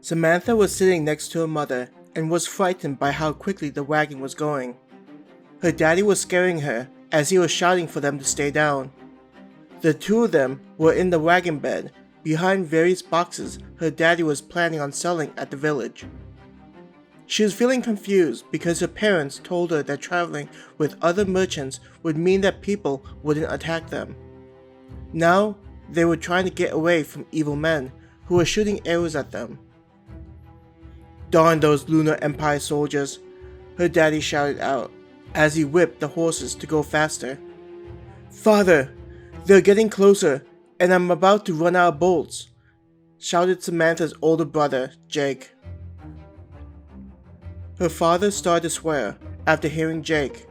Samantha was sitting next to her mother and was frightened by how quickly the wagon was going. Her daddy was scaring her as he was shouting for them to stay down. The two of them were in the wagon bed, behind various boxes her daddy was planning on selling at the village. She was feeling confused because her parents told her that traveling with other merchants would mean that people wouldn't attack them. Now, they were trying to get away from evil men who were shooting arrows at them. "Darn those Lunar Empire soldiers," her daddy shouted out as he whipped the horses to go faster. "Father, they're getting closer and I'm about to run out of bolts," shouted Samantha's older brother, Jake. Her father started to swear after hearing Jake.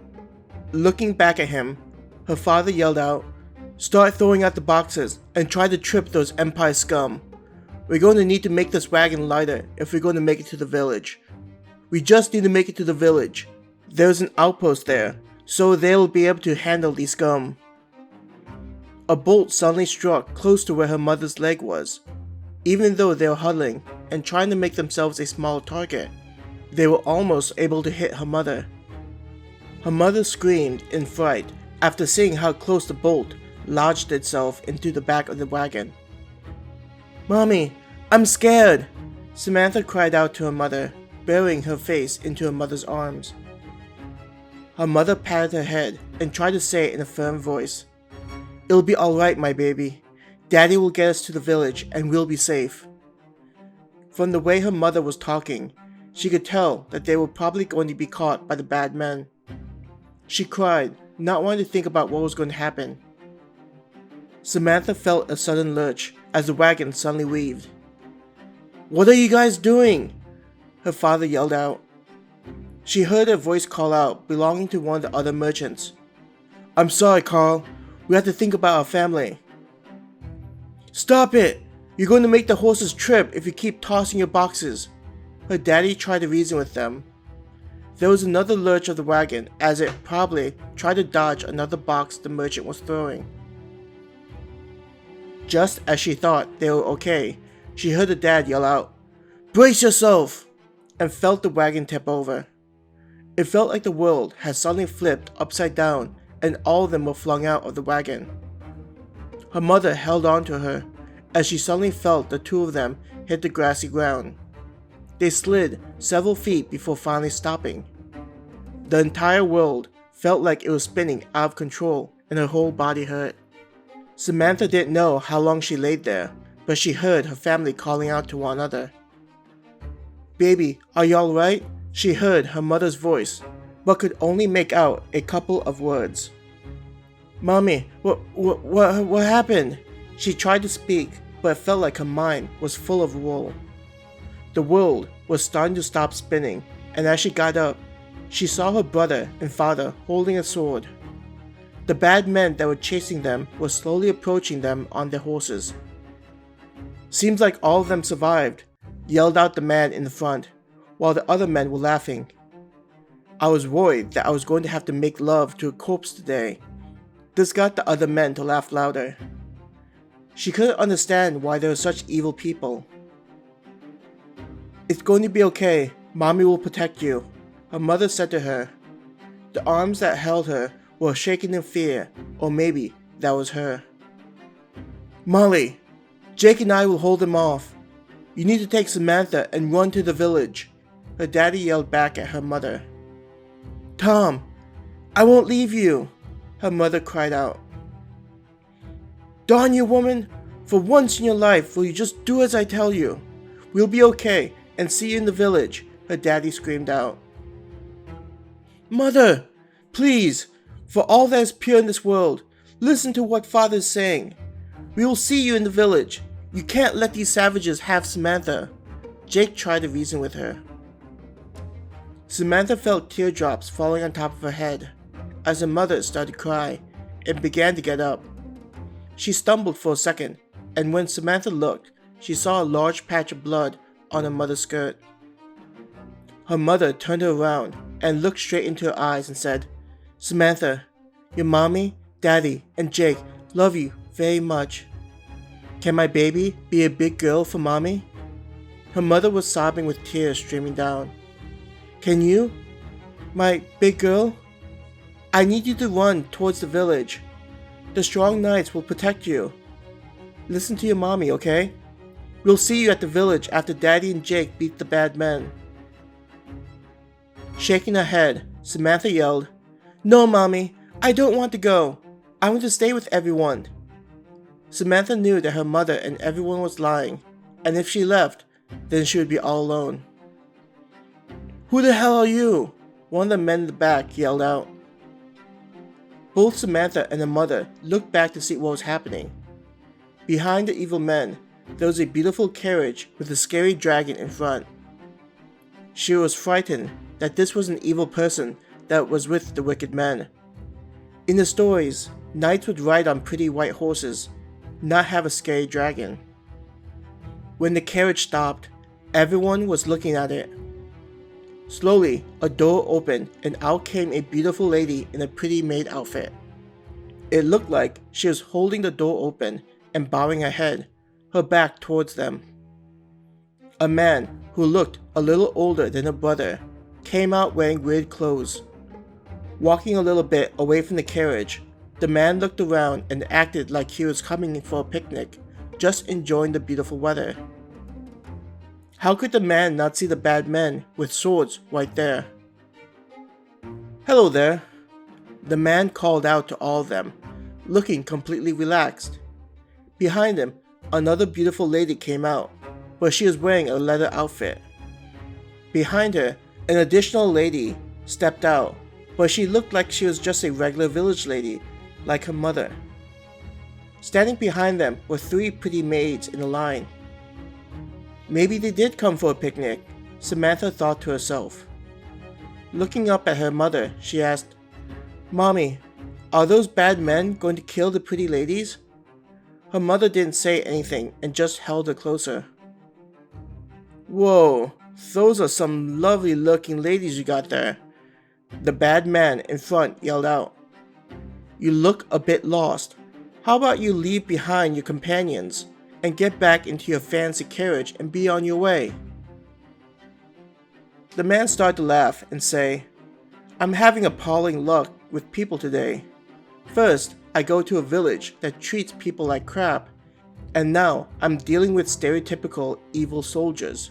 Looking back at him, her father yelled out, "Start throwing out the boxes and try to trip those Empire scum. We're going to need to make this wagon lighter if we're going to make it to the village. We just need to make it to the village. There's an outpost there, so they'll be able to handle these scum." A bolt suddenly struck close to where her mother's leg was. Even though they were huddling and trying to make themselves a small target, they were almost able to hit her mother. Her mother screamed in fright after seeing how close the bolt lodged itself into the back of the wagon. "Mommy, I'm scared!" Samantha cried out to her mother, burying her face into her mother's arms. Her mother patted her head and tried to say in a firm voice, "It'll be alright, my baby. Daddy will get us to the village and we'll be safe." From the way her mother was talking, she could tell that they were probably going to be caught by the bad men. She cried, not wanting to think about what was going to happen. Samantha felt a sudden lurch as the wagon suddenly weaved. "What are you guys doing?" her father yelled out. She heard a voice call out, belonging to one of the other merchants. "I'm sorry, Carl. We have to think about our family." "Stop it! You're going to make the horses trip if you keep tossing your boxes." Her daddy tried to reason with them. There was another lurch of the wagon as it probably tried to dodge another box the merchant was throwing. Just as she thought they were okay, she heard her dad yell out, "Brace yourself!" and felt the wagon tip over. It felt like the world had suddenly flipped upside down and all of them were flung out of the wagon. Her mother held on to her as she suddenly felt the two of them hit the grassy ground. They slid several feet before finally stopping. The entire world felt like it was spinning out of control and her whole body hurt. Samantha didn't know how long she laid there, but she heard her family calling out to one another. "Baby, are you alright?" She heard her mother's voice, but could only make out a couple of words. "Mommy, what happened?" She tried to speak, but it felt like her mind was full of wool. The world was starting to stop spinning, and as she got up, she saw her brother and father holding a sword. The bad men that were chasing them were slowly approaching them on their horses. "Seems like all of them survived," yelled out the man in the front, while the other men were laughing. "I was worried that I was going to have to make love to a corpse today." This got the other men to laugh louder. She couldn't understand why there were such evil people. "It's going to be okay. Mommy will protect you," her mother said to her. The arms that held her were shaking in fear, or maybe that was her. "Molly, Jake and I will hold them off. You need to take Samantha and run to the village," her daddy yelled back at her mother. "Tom, I won't leave you," her mother cried out. "Darn you, woman! For once in your life, will you just do as I tell you? We'll be okay and see you in the village," her daddy screamed out. "Mother, please, for all that is pure in this world, listen to what Father is saying. We will see you in the village. You can't let these savages have Samantha." Jake tried to reason with her. Samantha felt teardrops falling on top of her head as her mother started to cry and began to get up. She stumbled for a second, and when Samantha looked, she saw a large patch of blood on her mother's skirt. Her mother turned her around and looked straight into her eyes and said, "Samantha, your mommy, daddy, and Jake love you very much. Can my baby be a big girl for mommy?" Her mother was sobbing with tears streaming down. "Can you? My big girl? I need you to run towards the village. The strong knights will protect you. Listen to your mommy, okay? We'll see you at the village after Daddy and Jake beat the bad men." Shaking her head, Samantha yelled, "No, Mommy, I don't want to go. I want to stay with everyone." Samantha knew that her mother and everyone was lying, and if she left, then she would be all alone. "Who the hell are you?" one of the men in the back yelled out. Both Samantha and her mother looked back to see what was happening. Behind the evil men, there was a beautiful carriage with a scary dragon in front. She was frightened that this was an evil person that was with the wicked men. In the stories, knights would ride on pretty white horses, not have a scary dragon. When the carriage stopped, everyone was looking at it. Slowly, a door opened and out came a beautiful lady in a pretty maid outfit. It looked like she was holding the door open and bowing her head, her back towards them. A man who looked a little older than her brother came out wearing weird clothes. Walking a little bit away from the carriage, the man looked around and acted like he was coming in for a picnic, just enjoying the beautiful weather. How could the man not see the bad men with swords right there? "Hello there," the man called out to all of them, looking completely relaxed. Behind him, another beautiful lady came out, but she was wearing a leather outfit. Behind her, an additional lady stepped out, but she looked like she was just a regular village lady, like her mother. Standing behind them were 3 pretty maids in a line. Maybe they did come for a picnic, Samantha thought to herself. Looking up at her mother, she asked, "Mommy, are those bad men going to kill the pretty ladies?" Her mother didn't say anything and just held her closer. "Whoa, those are some lovely looking ladies you got there," the bad man in front yelled out. "You look a bit lost. How about you leave behind your companions and get back into your fancy carriage and be on your way?" The man started to laugh and say, "I'm having appalling luck with people today. First, I go to a village that treats people like crap, and now I'm dealing with stereotypical evil soldiers.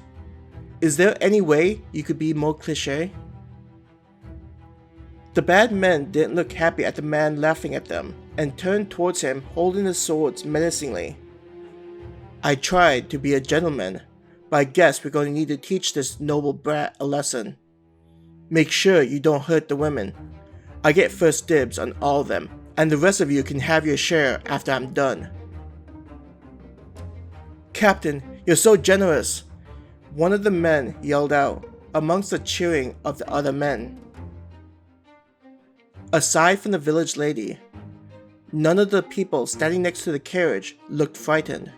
Is there any way you could be more cliché?" The bad men didn't look happy at the man laughing at them and turned towards him holding the swords menacingly. "I tried to be a gentleman, but I guess we're going to need to teach this noble brat a lesson. Make sure you don't hurt the women. I get first dibs on all of them, and the rest of you can have your share after I'm done." "Captain, you're so generous," one of the men yelled out, amongst the cheering of the other men. Aside from the village lady, none of the people standing next to the carriage looked frightened.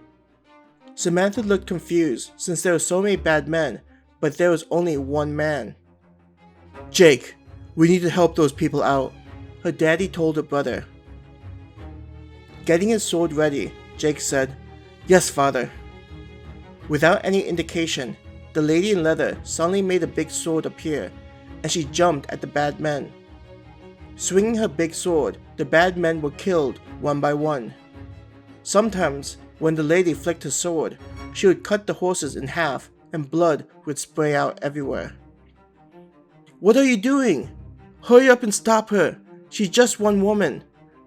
Samantha looked confused since there were so many bad men, but there was only one man. "Jake, we need to help those people out," her daddy told her brother. Getting his sword ready, Jake said, "Yes, father." Without any indication, the lady in leather suddenly made a big sword appear, and she jumped at the bad men. Swinging her big sword, the bad men were killed one by one. Sometimes, when the lady flicked her sword, she would cut the horses in half and blood would spray out everywhere. "What are you doing? Hurry up and stop her! She's just one woman,"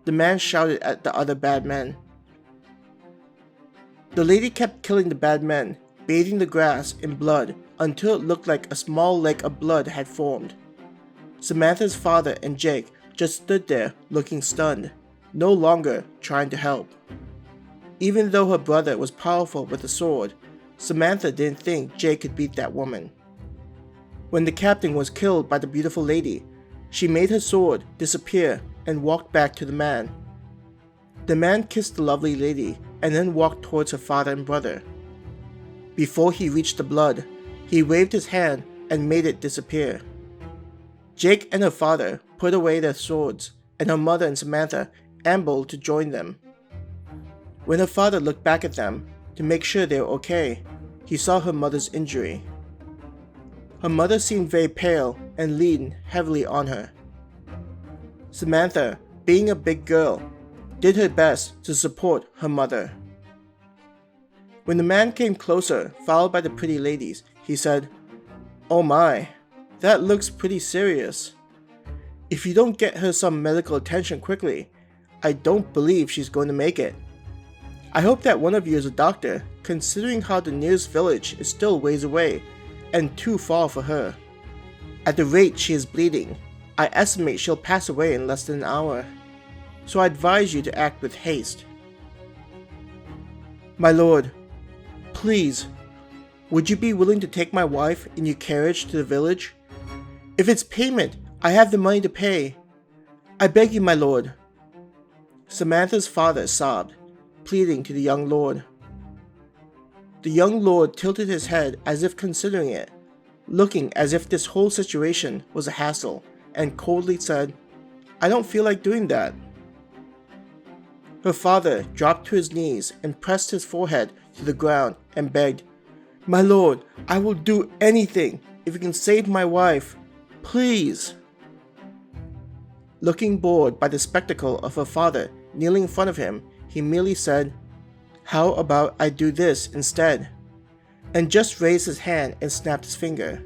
the man shouted at the other bad men. The lady kept killing the bad men, bathing the grass in blood until it looked like a small lake of blood had formed. Samantha's father and Jake just stood there looking stunned, no longer trying to help. Even though her brother was powerful with a sword, Samantha didn't think Jake could beat that woman. When the captain was killed by the beautiful lady, she made her sword disappear and walked back to the man. The man kissed the lovely lady and then walked towards her father and brother. Before he reached the blood, he waved his hand and made it disappear. Jake and her father put away their swords, and her mother and Samantha ambled to join them. When her father looked back at them to make sure they were okay, he saw her mother's injury. Her mother seemed very pale and leaned heavily on her. Samantha, being a big girl, did her best to support her mother. When the man came closer, followed by the pretty ladies, he said, "Oh my, that looks pretty serious. If you don't get her some medical attention quickly, I don't believe she's going to make it. I hope that one of you is a doctor, considering how the nearest village is still ways away and too far for her. At the rate she is bleeding, I estimate she'll pass away in less than an hour. So I advise you to act with haste." "My lord, please, would you be willing to take my wife in your carriage to the village? If it's payment, I have the money to pay. I beg you, my lord." Samantha's father sobbed, pleading to the young lord. The young lord tilted his head as if considering it, looking as if this whole situation was a hassle, and coldly said, "I don't feel like doing that." Her father dropped to his knees and pressed his forehead to the ground and begged, "My lord, I will do anything if you can save my wife. Please." Looking bored by the spectacle of her father kneeling in front of him, he merely said, "How about I do this instead?" and just raised his hand and snapped his finger.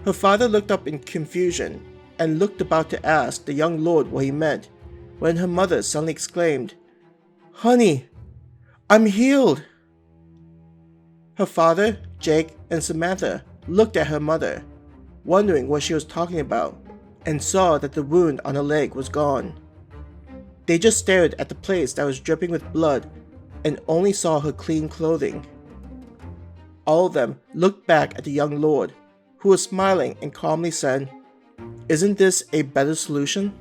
Her father looked up in confusion and looked about to ask the young lord what he meant, when her mother suddenly exclaimed, "Honey, I'm healed!" Her father, Jake, and Samantha looked at her mother, wondering what she was talking about, and saw that the wound on her leg was gone. They just stared at the place that was dripping with blood and only saw her clean clothing. All of them looked back at the young lord, who was smiling and calmly said, "Isn't this a better solution?"